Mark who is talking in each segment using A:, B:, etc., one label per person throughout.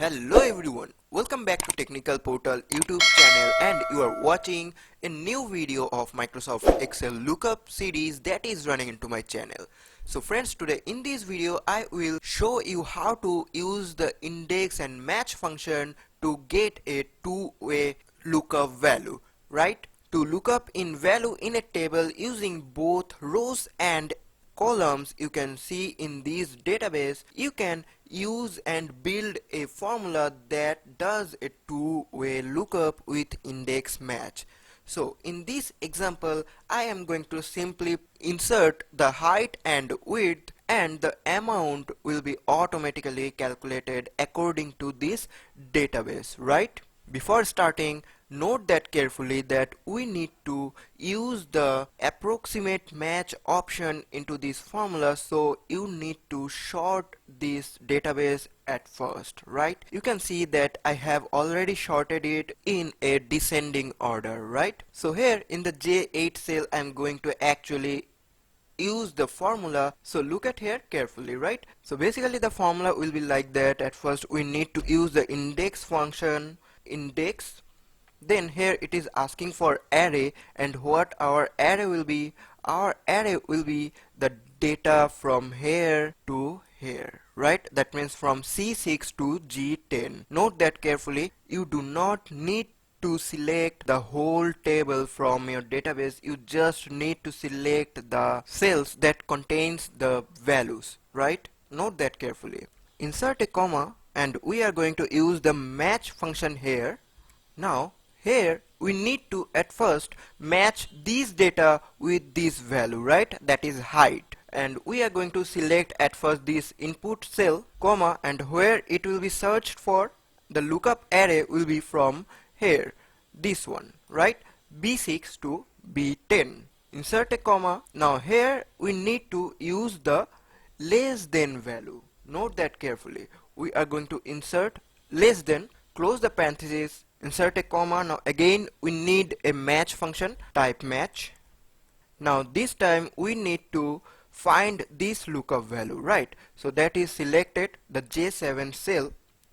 A: Hello everyone, welcome back to Technical Portal YouTube channel, and you are watching a new video of Microsoft Excel lookup series that is running into my channel. So friends, today in this video I will show you how to use the index and match function to get a two-way lookup value, right? To look up in value in a table using both rows and columns you can see in this database, you can use and build a formula that does a two-way lookup with index match. So in this example I am going to simply insert the height and width, and the amount will be automatically calculated according to this database, right? Before starting, note that carefully that we need to use the approximate match option into this formula, so you need to sort this database at first, right? You can see that I have already sorted it in a descending order, right? So here in the J8 cell I'm going to actually use the formula. So look at here carefully, right? So basically the formula will be like that. At first we need to use the index function, index, then here it is asking for array, and what our array will be the data from here to here, right? That means from C6 to G10. Note that carefully, you do not need to select the whole table from your database, you just need to select the cells that contains the values, right? Note that carefully. Insert a comma, and we are going to use the match function here. Now here we need to at first match these data with this value, right? That is height, and we are going to select at first this input cell, comma, and where it will be searched for, the lookup array will be from here, this one, right? B6 to B10. Insert a comma. Now here we need to use the less than value. Note that carefully. We are going to insert less than, close the parenthesis, insert a comma. Now again we need a match function, type match. Now this time we need to find this lookup value, right? So that is selected the J7 cell,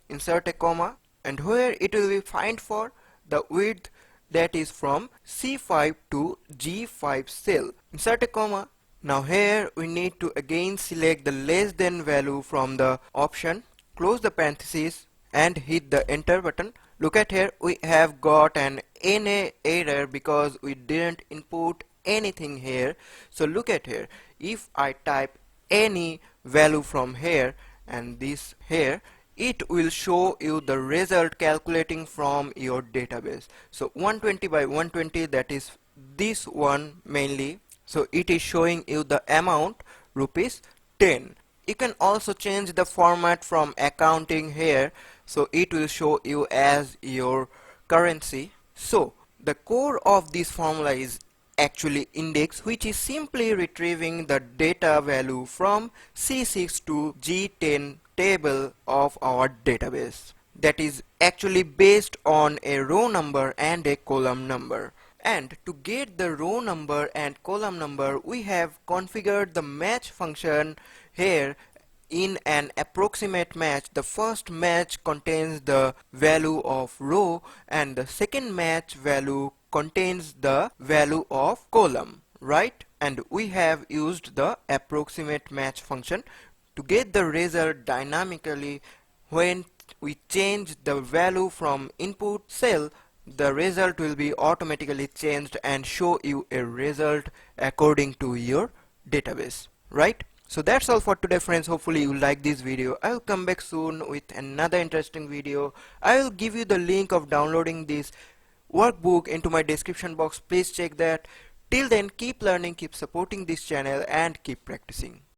A: insert a comma, and where it will be find for the width, that is from C5 to G5 cell, insert a comma. Now here we need to again select the less than value from the option, close the parenthesis and hit the enter button. Look at here, we have got an NA error because we didn't input anything here. So look at here, if I type any value from here and this here, it will show you the result calculating from your database. So 120 by 120, that is this one mainly. So it is showing you the amount rupees 10. You can also change the format from accounting here, so it will show you as your currency. So the core of this formula is actually index, which is simply retrieving the data value from C6 to G10 table of our database. That is actually based on a row number and a column number. And to get the row number and column number, we have configured the match function here in an approximate match. The first match contains the value of row, and the second match value contains the value of column, right? And we have used the approximate match function to get the result dynamically. When we change the value from input cell, the result will be automatically changed and show you a result according to your database, right? So that's all for today, friends. Hopefully you like this video. I will come back soon with another interesting video. I will give you the link of downloading this workbook into my description box. Please check that. Till then, keep learning, keep supporting this channel, and keep practicing.